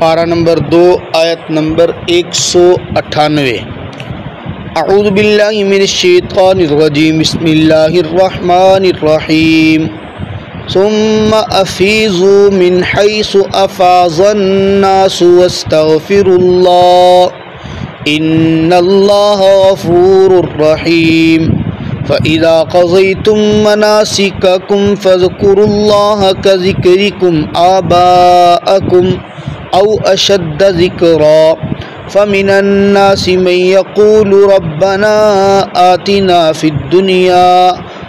پارہ نمبر 2 آیت نمبر 198۔ اعوذ باللہ من الشیطان الرجیم، بسم اللہ الرحمن الرحیم۔ ثم افیضوا من حیث افاض الناس واستغفروا اللہ ان اللہ غفور رحیم۔ فَإِذَا قَضَيْتُم مَّنَاسِكَكُمْ فَاذْكُرُوا اللَّهَ كَذِكْرِكُمْ آبَاءَكُمْ أَوْ أَشَدَّ ذِكْرًا فَمِنَ النَّاسِ مَن يَقُولُ رَبَّنَا آتِنَا فِي الدُّنْيَا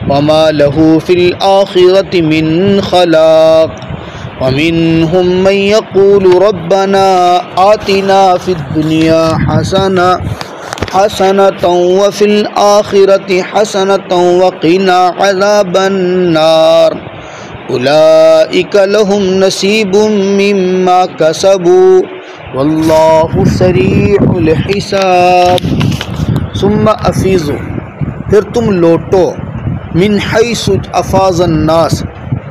وَمَا لَهُ فِي الْآخِرَةِ مِنْ خَلَاقٍ وَمِنْهُم مَّن يَقُولُ رَبَّنَا آتِنَا فِي الدُّنْيا حسنة وفي الآخرة حسنة وقنا عذاب النار أولئك لهم نصيب مما كسبوا والله سريع الحساب۔ ثم افیضوا، پھر تم لوٹو، من حیث افاض الناس،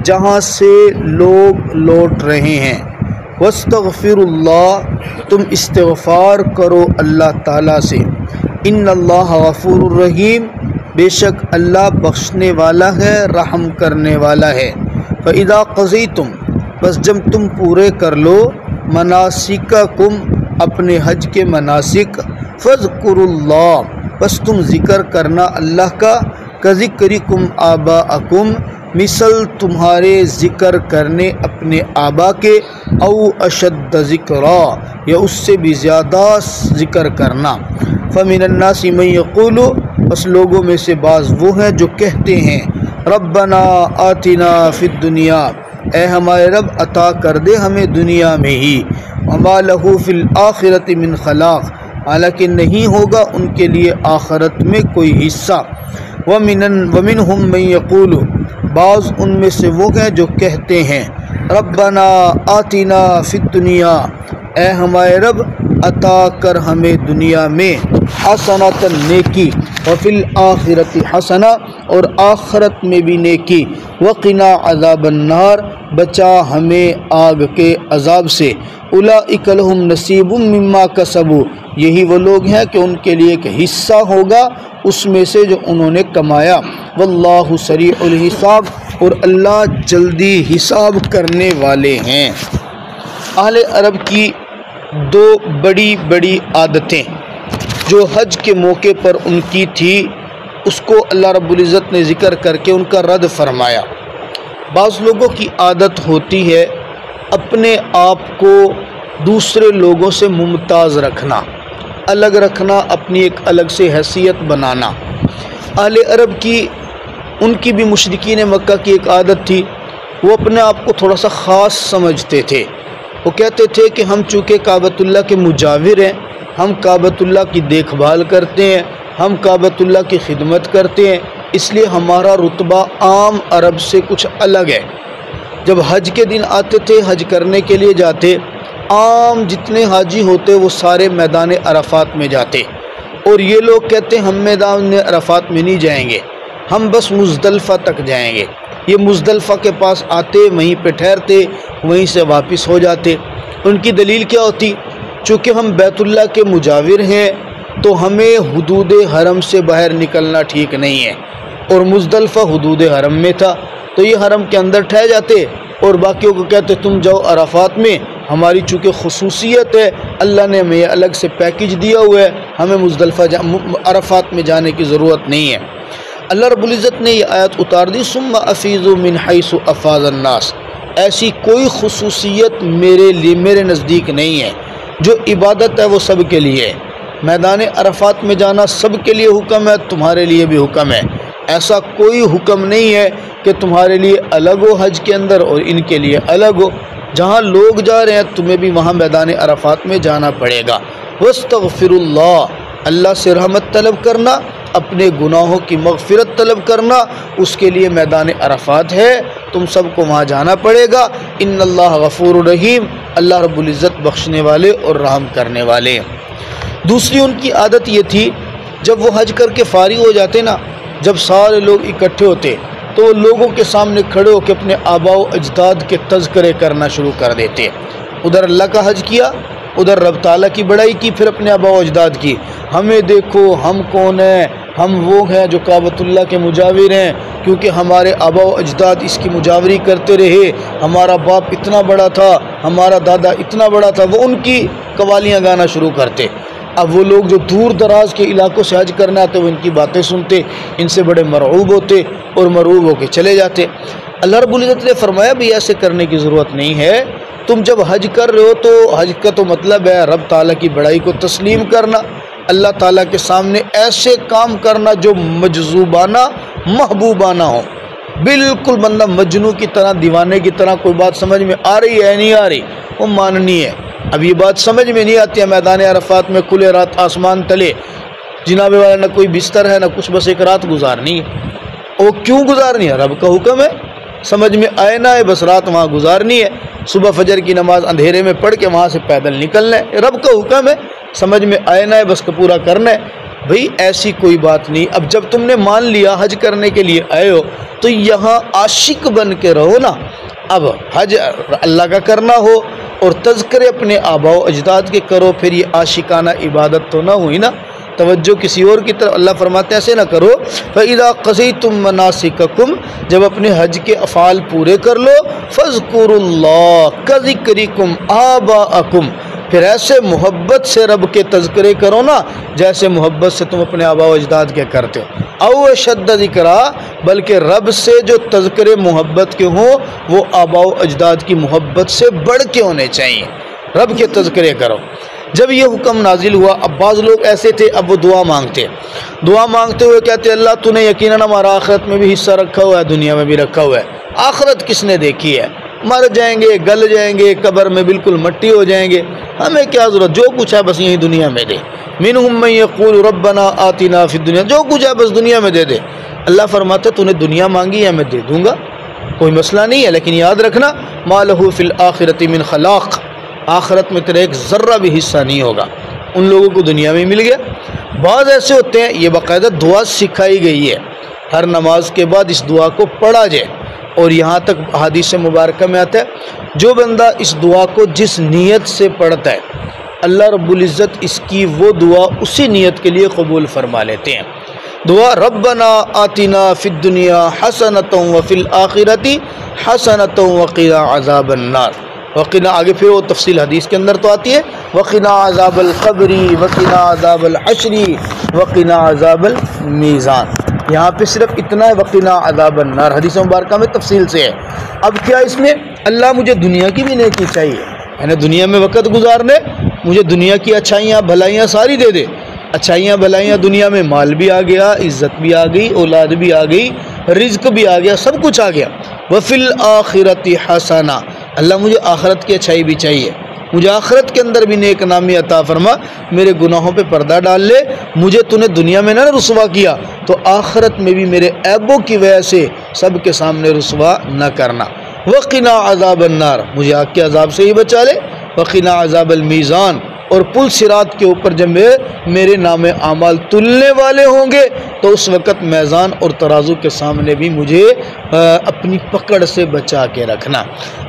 جہاں سے لوگ لوٹ رہے ہیں، واستغفروا اللہ، تم استغفار کرو اللہ تعالیٰ سے، ان اللہ غفور الرحیم، بے شک اللہ بخشنے والا ہے، رحم کرنے والا ہے۔ فَإِذَا قَضَيْتُم، بس جب تم پورے کر لو، مناسککم، اپنے حج کے مناسک، فَاذْكُرُوا اللَّهَ، بس تم ذکر کرنا اللہ کا، كَذِكْرِكُمْ آبَاءَكُمْ، مثل تمہارے ذکر کرنے اپنے آبا کے، او اشد ذکرا، یا اس سے بھی زیادہ ذکر کرنا۔ فمن الناس من یقول، بس لوگوں میں سے بعض وہ ہیں جو کہتے ہیں، ربنا آتنا فی الدنیا، اے ہمارے رب عطا کر دے ہمیں دنیا میں ہی، وما لہ فی الآخرۃ من خلاق، حالانکہ نہیں ہوگا ان کے لیے آخرت میں کوئی حصہ۔ ومنہم من یقول، بعض ان میں سے وہ ہیں جو کہتے ہیں، ربنا آتنا فی الدنیا، اے ہمارے رب عطا کر ہمیں دنیا میں، حسنۃ نیکی، وفی الآخرۃ حسنہ، اور آخرت میں بھی نیکی، وقنا عذاب النار، بچا ہمیں آگ کے عذاب سے۔ اولئک لہم نصیب مما کسبوا، یہی وہ لوگ ہیں کہ ان کے لیے ایک حصہ ہوگا اس میں سے جو انہوں نے کمایا۔ واللہ سریع الحساب، اور اللہ جلدی حساب کرنے والے ہیں۔ اہل عرب کی دو بڑی بڑی عادتیں جو حج کے موقع پر ان کی تھی، اس کو اللہ رب العزت نے ذکر کر کے ان کا رد فرمایا۔ بعض لوگوں کی عادت ہوتی ہے اپنے آپ کو دوسرے لوگوں سے ممتاز رکھنا، الگ رکھنا، اپنی ایک الگ سے حیثیت بنانا۔ اہل عرب کی، ان کی بھی مشرکین مکہ کی ایک عادت تھی، وہ اپنے آپ کو تھوڑا سا خاص سمجھتے تھے۔ وہ کہتے تھے کہ ہم چونکہ کعبۃ اللہ کے مجاور ہیں، ہم کعبۃ اللہ کی دیکھ بھال کرتے ہیں، ہم کعبۃ اللہ کی خدمت کرتے ہیں، اس لیے ہمارا رتبہ عام عرب سے کچھ الگ ہے۔ جب حج کے دن آتے تھے، حج کرنے کے لیے جاتے، عام جتنے حاجی ہوتے وہ سارے میدان عرفات میں جاتے، اور یہ لوگ کہتے ہم میدان عرفات میں نہیں جائیں گے، ہم بس مزدلفہ تک جائیں گے۔ یہ مزدلفہ کے پاس آتے، وہیں پہ ٹھہرتے، وہیں سے واپس ہو جاتے۔ ان کی دلیل کیا ہوتی؟ چونکہ ہم بیت اللہ کے مجاور ہیں تو ہمیں حدود حرم سے باہر نکلنا ٹھیک نہیں ہے، اور مزدلفہ حدود حرم میں تھا تو یہ حرم کے اندر ٹھہر جاتے، اور باقیوں کو کہتے تم جاؤ عرفات میں، ہماری چونکہ خصوصیت ہے، اللہ نے ہمیں الگ سے پیکج دیا ہوا ہے، ہمیں مزدلفہ عرفات میں جانے کی ضرورت نہیں ہے۔ اللہ رب العزت نے یہ آیت اتار دی، ثم افیضوا من حیث افاض الناس، ایسی کوئی خصوصیت میرے نزدیک نہیں ہے، جو عبادت ہے وہ سب کے لیے ہے۔ میدان عرفات میں جانا سب کے لیے حکم ہے، تمہارے لیے بھی حکم ہے۔ ایسا کوئی حکم نہیں ہے کہ تمہارے لیے الگ ہو حج کے اندر اور ان کے لیے الگ ہو۔ جہاں لوگ جا رہے ہیں تمہیں بھی وہاں میدان عرفات میں جانا پڑے گا۔ واستغفر اللہ، اللہ سے رحمت طلب کرنا، اپنے گناہوں کی مغفرت طلب کرنا، اس کے لیے میدان عرفات ہے، تم سب کو وہاں جانا پڑے گا۔ ان اللہ غفور الرحیم، اللہ رب العزت بخشنے والے اور رحم کرنے والے۔ دوسری ان کی عادت یہ تھی، جب وہ حج کر کے فارغ ہو جاتے نا، جب سارے لوگ اکٹھے ہوتے تو وہ لوگوں کے سامنے کھڑے ہو کے اپنے آباء و اجداد کے تذکرے کرنا شروع کر دیتے۔ ادھر اللہ کا حج کیا، ادھر رب تعالیٰ کی بڑائی کی، پھر اپنے آباء و اجداد کی۔ ہمیں دیکھو ہم کون ہیں، ہم وہ ہیں جو کعبۃ اللہ کے مجاور ہیں، کیونکہ ہمارے آباء و اجداد اس کی مجاوری کرتے رہے، ہمارا باپ اتنا بڑا تھا، ہمارا دادا اتنا بڑا تھا، وہ ان کی قوالیاں گانا شروع کرتے۔ اب وہ لوگ جو دور دراز کے علاقوں سے حج کرنے آتے وہ ان کی باتیں سنتے، ان سے بڑے مرعوب ہوتے اور مرعوب ہو کے چلے جاتے۔ اللہ رب العزت نے فرمایا بھی ایسے کرنے کی ضرورت نہیں ہے، تم جب حج کر رہے ہو تو حج کا تو مطلب ہے رب تعالیٰ کی بڑائی کو تسلیم کرنا، اللہ تعالیٰ کے سامنے ایسے کام کرنا جو مجذوبانہ محبوبانہ ہو، بالکل بندہ مجنوں کی طرح، دیوانے کی طرح، کوئی بات سمجھ میں آ رہی ہے نہیں آ رہی وہ ماننی ہے۔ اب یہ بات سمجھ میں نہیں آتی ہے، میدان عرفات میں کھلے رات آسمان تلے جناب والا نہ کوئی بستر ہے نہ کچھ، بس ایک رات گزارنی ہے۔ وہ کیوں گزارنی ہے؟ رب کا حکم ہے، سمجھ میں آئے نہ آئے بس رات وہاں گزارنی ہے، صبح فجر کی نماز اندھیرے میں پڑھ کے وہاں سے پیدل نکلنا ہے، رب کا حکم ہے، سمجھ میں آئے نہ آئے بس کا پورا کرنا ہے۔ بھئی ایسی کوئی بات نہیں۔ اب جب تم نے مان لیا حج کرنے کے لیے آئے ہو تو یہاں عاشق بن کے رہو نا۔ اب حج اللہ کا کرنا ہو اور تذکرے اپنے آباء و اجداد کے کرو، پھر یہ عاشقانہ عبادت تو نہ ہوئی نا، توجہ کسی اور کی طرف۔ اللہ فرماتے ہیں ایسے نہ کرو، فَإِذَا قَضَيْتُم مَّنَاسِكَكُمْ، جب اپنے حج کے افعال پورے کر لو، فَاذْكُرُوا اللَّهَ كَذِكْرِكُمْ آبَاءَكُمْ، پھر ایسے محبت سے رب کے تذکرے کرو نا جیسے محبت سے تم اپنے آباء و اجداد کے کرتے ہو۔ او اشد ذکرا، بلکہ رب سے جو تذکرے محبت کے ہوں وہ آباء و اجداد کی محبت سے بڑھ کے ہونے چاہیے، رب کے تذکرے کرو۔ جب یہ حکم نازل ہوا، اب بعض لوگ ایسے تھے، اب وہ دعا مانگتے ہوئے کہتے اللہ تو نے یقیناً ہمارا آخرت میں بھی حصہ رکھا ہوا ہے، دنیا میں بھی رکھا ہوا ہے، آخرت کس نے دیکھی ہے؟ مر جائیں گے، گل جائیں گے، قبر میں بالکل مٹی ہو جائیں گے، ہمیں کیا ضرورت، جو کچھ ہے بس یہی دنیا میں دے۔ منہم من یقول ربنا آتنا فی الدنیا، جو کچھ ہے بس دنیا میں دے دے۔ اللہ فرماتا ہے تو نے دنیا مانگی ہے میں دے دوں گا، کوئی مسئلہ نہیں ہے، لیکن یاد رکھنا ما لہ فی الآخرۃ من خلاق، آخرت میں تیرا ایک ذرہ بھی حصہ نہیں ہوگا۔ ان لوگوں کو دنیا میں مل گیا۔ بعض ایسے ہوتے ہیں، یہ باقاعدہ دعا سکھائی گئی ہے، ہر نماز کے بعد اس دعا کو پڑھا جائے، اور یہاں تک حدیث مبارکہ میں آتا ہے جو بندہ اس دعا کو جس نیت سے پڑھتا ہے اللہ رب العزت اس کی وہ دعا اسی نیت کے لیے قبول فرما لیتے ہیں۔ دعا ربنا آتنا فی الدنیا حسنۃ وفی الآخرۃ حسنۃ وقنا عذاب النار، وقنا آگے پھر وہ تفصیل حدیث کے اندر تو آتی ہے، وقنا عذاب القبر وقنا عذاب الحشر وقنا عذاب المیزان، یہاں پہ صرف اتنا ہے وقنا عذاب النار، حدیث مبارکہ میں تفصیل سے ہے۔ اب کیا اس میں اللہ مجھے دنیا کی بھی نیکی چاہیے، یعنی دنیا میں وقت گزارنے، مجھے دنیا کی اچھائیاں بھلائیاں ساری دے دے، اچھائیاں بھلائیاں دنیا میں، مال بھی آ گیا، عزت بھی آ گئی، اولاد بھی آ گئی، رزق بھی آ گیا، سب کچھ آ گیا۔ وفی الآخرۃ حسنہ، اللہ مجھے آخرت کی اچھائی بھی چاہیے، مجھے آخرت کے اندر بھی نیک نامی عطا فرما، میرے گناہوں پہ پردہ ڈال لے، مجھے تو نے دنیا میں نہ رسوا کیا تو آخرت میں بھی میرے عیبوں کی وجہ سے سب کے سامنے رسوا نہ کرنا۔ وقنا عذاب النار، مجھے آگ کے عذاب سے ہی بچا لے۔ وقنا عذاب المیزان، اور پل صراط کے اوپر جب میرے نام اعمال تلنے والے ہوں گے تو اس وقت میزان اور ترازو کے سامنے بھی مجھے اپنی پکڑ سے بچا کے رکھنا۔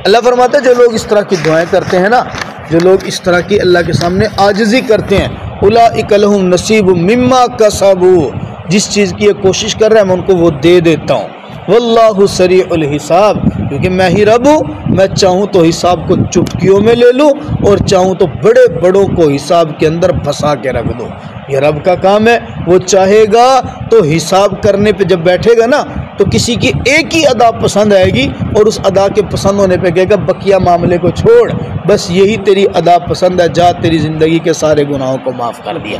اللہ فرماتا ہے جو لوگ اس طرح کی دعائیں کرتے ہیں نا، جو لوگ اس طرح کی اللہ کے سامنے عاجزی کرتے ہیں، اولئک لہم نصیب مما کسبوا، جس چیز کی یہ کوشش کر رہے ہیں میں ان کو وہ دے دیتا ہوں۔ واللہ سریع الحساب، کیونکہ میں ہی رب ہوں، میں چاہوں تو حساب کو چٹکیوں میں لے لوں اور چاہوں تو بڑے بڑوں کو حساب کے اندر پھنسا کے رکھ دوں، یہ رب کا کام ہے۔ وہ چاہے گا تو حساب کرنے پہ جب بیٹھے گا نا تو کسی کی ایک ہی ادا پسند آئے گی اور اس ادا کے پسند ہونے پہ کہے گا بقیہ معاملے کو چھوڑ، بس یہی تیری ادا پسند ہے، جا تیری زندگی کے سارے گناہوں کو معاف کر دیا۔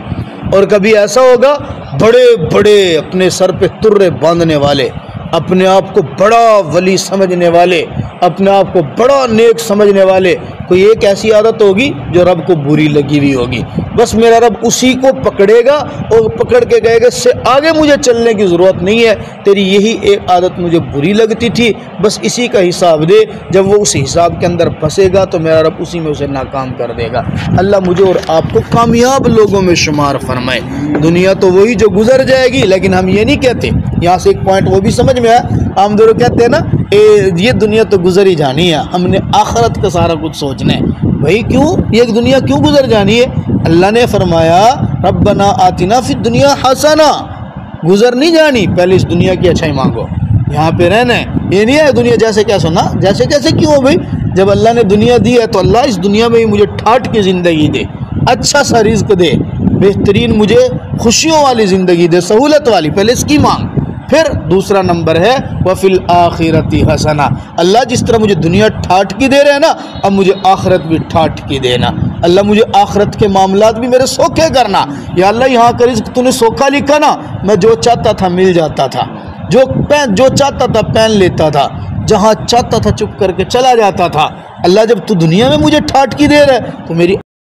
اور کبھی ایسا ہوگا بڑے بڑے اپنے سر پہ ترے باندھنے والے، اپنے آپ کو بڑا ولی سمجھنے والے، اپنے آپ کو بڑا نیک سمجھنے والے، کوئی ایک ایسی عادت ہوگی جو رب کو بری لگی ہوئی ہوگی، بس میرا رب اسی کو پکڑے گا اور پکڑ کے کہے گا اس سے آگے مجھے چلنے کی ضرورت نہیں ہے، تیری یہی ایک عادت مجھے بری لگتی تھی، بس اسی کا حساب دے۔ جب وہ اس حساب کے اندر پھنسے گا تو میرا رب اسی میں اسے ناکام کر دے گا۔ اللہ مجھے اور آپ کو کامیاب لوگوں میں شمار فرمائے۔ دنیا تو وہی جو گزر جائے گی، لیکن ہم یہ نہیں کہتے، یہاں سے ایک پوائنٹ وہ بھی سمجھ میں آیا، ہم دونوں کہتے ہیں نا یہ دنیا تو گزر ہی جانی ہے، ہم نے آخرت کا سارا کچھ سوچنا ہے۔ بھائی کیوں یہ دنیا کیوں گزر جانی ہے؟ اللہ نے فرمایا ربنا آتنا فی الدنیا حسنہ، گزر نہیں جانی، پہلے اس دنیا کی اچھائی مانگو، یہاں پہ رہنا ہے، یہ نہیں ہے دنیا جیسے کیا سنا جیسے کیسے کیوں ہو بھائی؟ جب اللہ نے دنیا دی ہے تو اللہ اس دنیا میں ہی مجھے ٹھاٹ کی زندگی دے، اچھا سا رزق دے، بہترین مجھے خوشیوں والی زندگی دے، سہولت والی، پہلے اس کی مانگ۔ پھر دوسرا نمبر ہے وَفِي الْآخِرَةِ حَسَنَةٌ، اللہ جس طرح مجھے دنیا ٹھاٹ کی دے رہے ہیں نا، اب مجھے آخرت بھی ٹھاٹ کی دینا۔ اللہ مجھے آخرت کے معاملات بھی میرے سوکھے کرنا، یا اللہ یہاں کا رزق تو نے سوکھا لکھا نا، میں جو چاہتا تھا مل جاتا تھا، جو چاہتا تھا پہن لیتا تھا، جہاں چاہتا تھا چپ کر کے چلا جاتا تھا۔ اللہ جب تو دنیا میں مجھے ٹھاٹ کی دے رہا ہے تو میری